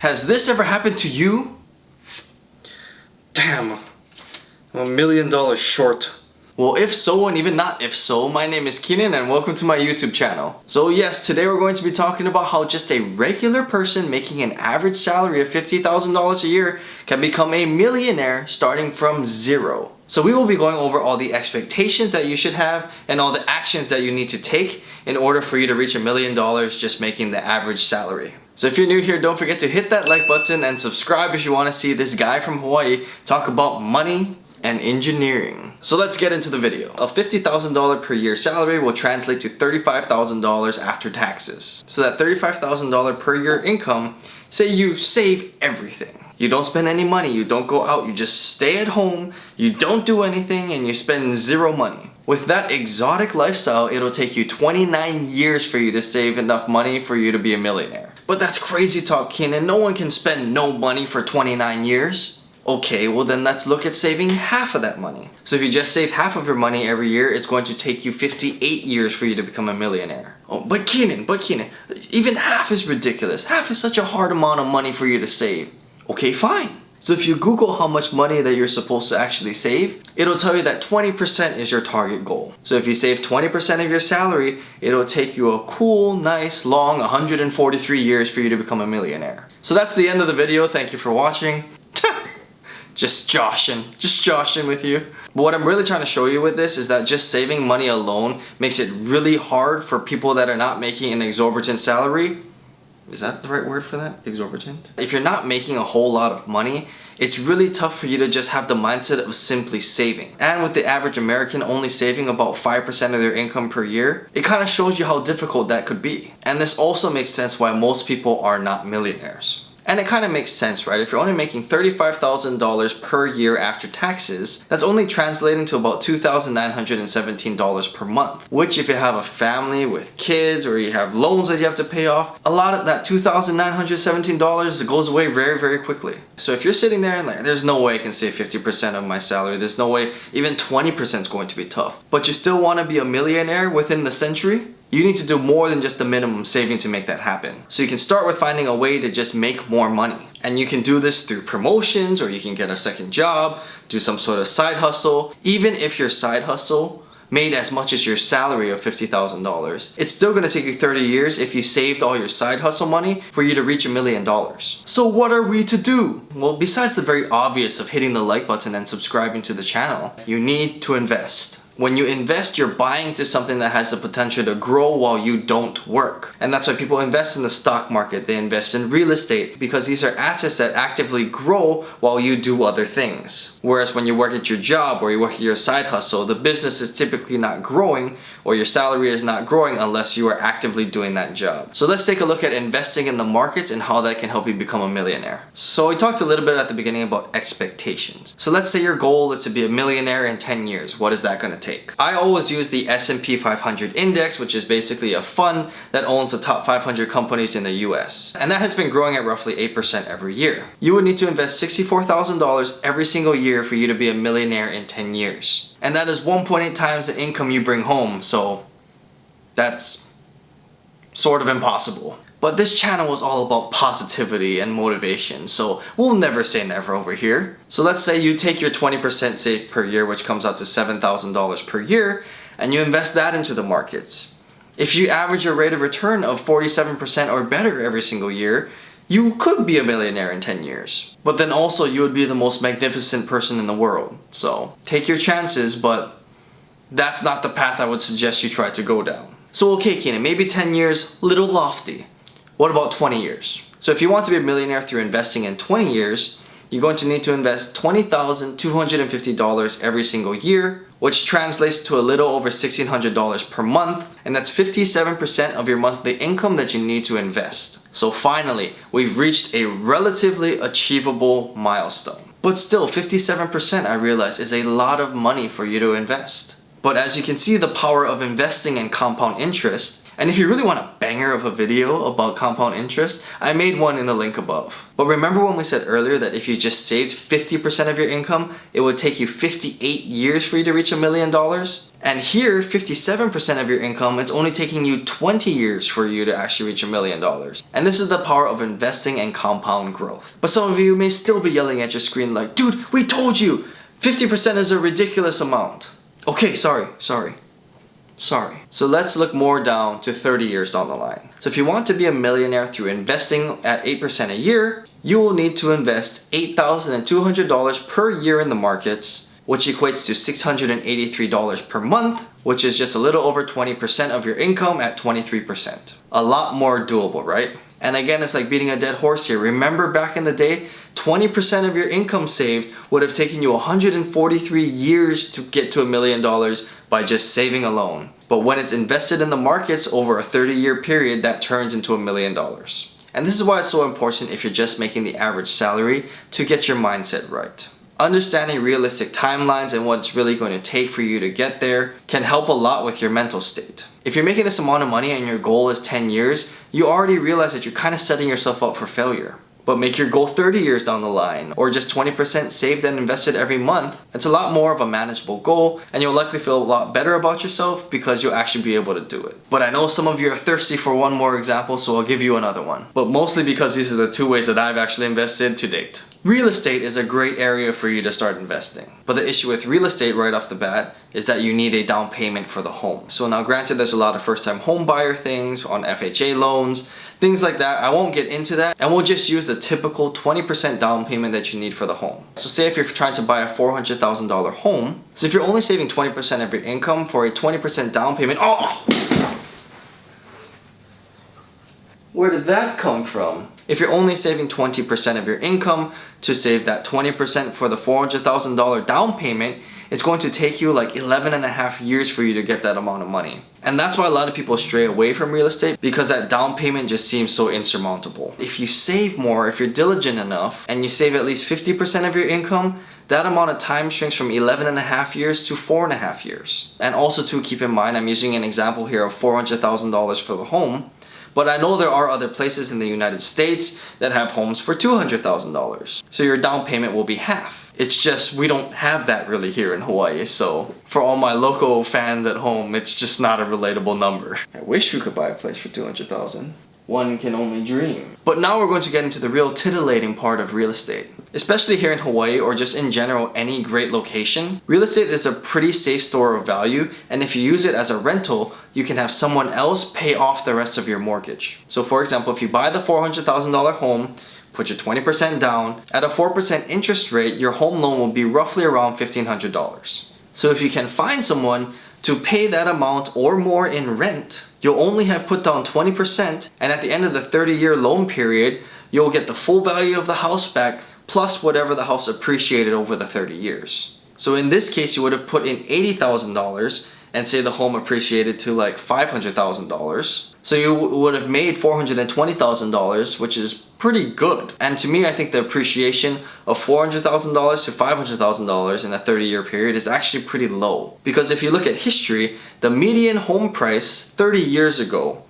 Has this ever happened to you? Damn, I'm $1 million short. Well, if so, and even not if so, my name is Keenan and welcome to my YouTube channel. So yes, today we're going to be talking about how just a regular person making an average salary of $50,000 a year can become a millionaire starting from zero. So we will be going over all the expectations that you should have and all the actions that you need to take in order for you to reach $1 million just making the average salary. So if you're new here, don't forget to hit that like button and subscribe if you want to see this guy from Hawaii talk about money and engineering. So let's get into the video. A $50,000 per year salary will translate to $35,000 after taxes. So that $35,000 per year income, say you save everything. You don't spend any money, you don't go out, you just stay at home, you don't do anything, and you spend zero money. With that exotic lifestyle, it'll take you 29 years for you to save enough money for you to be a millionaire. But that's crazy talk, Keenan. No one can spend no money for 29 years. Okay, well then let's look at saving half of that money. So if you just save half of your money every year, it's going to take you 58 years for you to become a millionaire. Oh, but Keenan, even half is ridiculous. Half is such a hard amount of money for you to save. Okay, fine. So if you Google how much money that you're supposed to actually save, it'll tell you that 20% is your target goal. So if you save 20% of your salary, it'll take you a cool, nice, long 143 years for you to become a millionaire. So that's the end of the video. Thank you for watching. Just joshing with you. But what I'm really trying to show you with this is that just saving money alone makes it really hard for people that are not making an exorbitant salary. Is that the right word for that? Exorbitant? If you're not making a whole lot of money, it's really tough for you to just have the mindset of simply saving. And with the average American only saving about 5% of their income per year, it kind of shows you how difficult that could be. And this also makes sense why most people are not millionaires. And it kind of makes sense, right? If you're only making $35,000 per year after taxes, that's only translating to about $2,917 per month. Which if you have a family with kids or you have loans that you have to pay off, a lot of that $2,917 goes away very, very quickly. So if you're sitting there and like, there's no way I can save 50% of my salary, there's no way, even 20% is going to be tough. But you still want to be a millionaire within the century? You need to do more than just the minimum saving to make that happen. So you can start with finding a way to just make more money. And you can do this through promotions, or you can get a second job, do some sort of side hustle. Even if your side hustle made as much as your salary of $50,000, it's still gonna take you 30 years if you saved all your side hustle money for you to reach $1 million. So what are we to do? Well, besides the very obvious of hitting the like button and subscribing to the channel, you need to invest. When you invest, you're buying into something that has the potential to grow while you don't work. And that's why people invest in the stock market, they invest in real estate, because these are assets that actively grow while you do other things. Whereas when you work at your job or you work at your side hustle, the business is typically not growing or your salary is not growing unless you are actively doing that job. So let's take a look at investing in the markets and how that can help you become a millionaire. So we talked a little bit at the beginning about expectations. So let's say your goal is to be a millionaire in 10 years. What is that going to take? I always use the S&P 500 index, which is basically a fund that owns the top 500 companies in the US. And that has been growing at roughly 8% every year. You would need to invest $64,000 every single year for you to be a millionaire in 10 years. And that is 1.8 times the income you bring home, so that's sort of impossible. But this channel is all about positivity and motivation, so we'll never say never over here. So let's say you take your 20% saved per year, which comes out to $7,000 per year, and you invest that into the markets. If you average a rate of return of 47% or better every single year, you could be a millionaire in 10 years. But then also you would be the most magnificent person in the world. So take your chances, but that's not the path I would suggest you try to go down. So okay, Keenan, maybe 10 years, little lofty. What about 20 years? So if you want to be a millionaire through investing in 20 years, you're going to need to invest $20,250 every single year, which translates to a little over $1,600 per month, and that's 57% of your monthly income that you need to invest. So finally, we've reached a relatively achievable milestone. But still, 57% I realize is a lot of money for you to invest. But as you can see, the power of investing in compound interest And if you really want a banger of a video about compound interest, I made one in the link above. But remember when we said earlier that if you just saved 50% of your income, it would take you 58 years for you to reach $1 million? And here, 57% of your income, it's only taking you 20 years for you to actually reach $1 million. And this is the power of investing and compound growth. But some of you may still be yelling at your screen like, dude, we told you, 50% is a ridiculous amount. Okay, sorry. So let's look more down to 30 years down the line. So if you want to be a millionaire through investing at 8% a year, you will need to invest $8,200 per year in the markets, which equates to $683 per month, which is just a little over 20% of your income at 23%. A lot more doable, right? And again, it's like beating a dead horse here. Remember back in the day, 20% of your income saved would have taken you 143 years to get to $1 million by just saving alone. But when it's invested in the markets over a 30-year period, that turns into $1 million. And this is why it's so important if you're just making the average salary to get your mindset right. Understanding realistic timelines and what it's really going to take for you to get there can help a lot with your mental state. If you're making this amount of money and your goal is 10 years, you already realize that you're kind of setting yourself up for failure. But make your goal 30 years down the line, or just 20% saved and invested every month. It's a lot more of a manageable goal, and you'll likely feel a lot better about yourself because you'll actually be able to do it. But I know some of you are thirsty for one more example, so I'll give you another one. But mostly because these are the two ways that I've actually invested to date. Real estate is a great area for you to start investing. But the issue with real estate right off the bat is that you need a down payment for the home. So now granted, there's a lot of first-time home buyer things on FHA loans, things like that. I won't get into that, and we'll just use the typical 20% down payment that you need for the home. So say if you're trying to buy a $400,000 home, so if you're only saving 20% of your income for a 20% down payment, where did that come from? If you're only saving 20% of your income to save that 20% for the $400,000 down payment, it's going to take you like 11 and a half years for you to get that amount of money. And that's why a lot of people stray away from real estate, because that down payment just seems so insurmountable. If you save more, if you're diligent enough, and you save at least 50% of your income, that amount of time shrinks from 11 and a half years to 4.5 years. And also to keep in mind, I'm using an example here of $400,000 for the home. But I know there are other places in the United States that have homes for $200,000. So your down payment will be half. It's just we don't have that really here in Hawaii. So for all my local fans at home, it's just not a relatable number. I wish we could buy a place for $200,000. One can only dream. But now we're going to get into the real titillating part of real estate. Especially here in Hawaii, or just in general any great location, real estate is a pretty safe store of value, and if you use it as a rental, you can have someone else pay off the rest of your mortgage. So for example, if you buy the $400,000 home, put your 20% down, at a 4% interest rate, your home loan will be roughly around $1,500. So if you can find someone to pay that amount or more in rent, you'll only have put down 20%, and at the end of the 30-year loan period, you'll get the full value of the house back plus whatever the house appreciated over the 30 years. So in this case, you would have put in $80,000 and say the home appreciated to like $500,000. So you would have made $420,000, which is pretty good. And to me, I think the appreciation of $400,000 to $500,000 in a 30-year period is actually pretty low. Because if you look at history, the median home price 30 years ago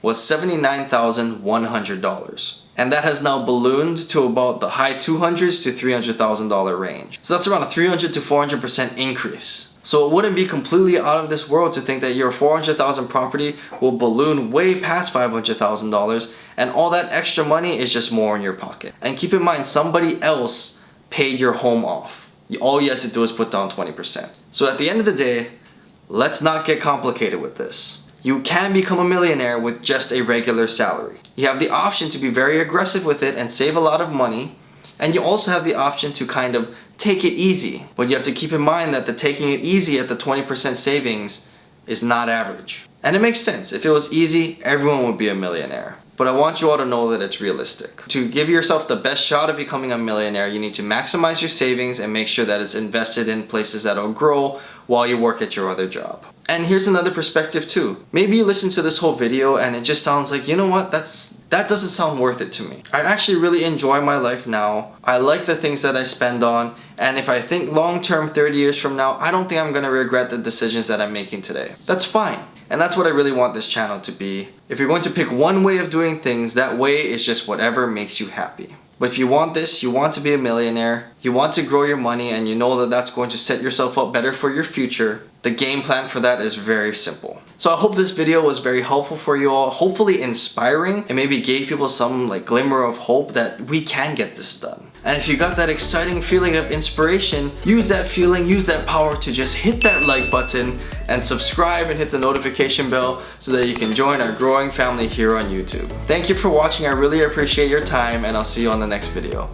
was $79,100. And that has now ballooned to about the high $200s to $300,000 range. So that's around a 300 to 400% increase. So it wouldn't be completely out of this world to think that your $400,000 property will balloon way past $500,000, and all that extra money is just more in your pocket. And keep in mind, somebody else paid your home off. All you had to do is put down 20%. So at the end of the day, let's not get complicated with this. You can become a millionaire with just a regular salary. You have the option to be very aggressive with it and save a lot of money, and you also have the option to kind of take it easy. But you have to keep in mind that the taking it easy at the 20% savings is not average. And it makes sense. If it was easy, everyone would be a millionaire. But I want you all to know that it's realistic. To give yourself the best shot of becoming a millionaire, you need to maximize your savings and make sure that it's invested in places that'll grow while you work at your other job. And here's another perspective too. Maybe you listen to this whole video and it just sounds like, you know what, that doesn't sound worth it to me. I actually really enjoy my life now. I like the things that I spend on, and if I think long term 30 years from now, I don't think I'm gonna regret the decisions that I'm making today. That's fine. And that's what I really want this channel to be. If you're going to pick one way of doing things, that way is just whatever makes you happy. But if you want this, you want to be a millionaire, you want to grow your money, and you know that that's going to set yourself up better for your future, the game plan for that is very simple. So I hope this video was very helpful for you all, hopefully inspiring, and maybe gave people some glimmer of hope that we can get this done. And if you got that exciting feeling of inspiration, use that feeling, use that power to just hit that like button and subscribe and hit the notification bell so that you can join our growing family here on YouTube. Thank you for watching. I really appreciate your time, and I'll see you on the next video.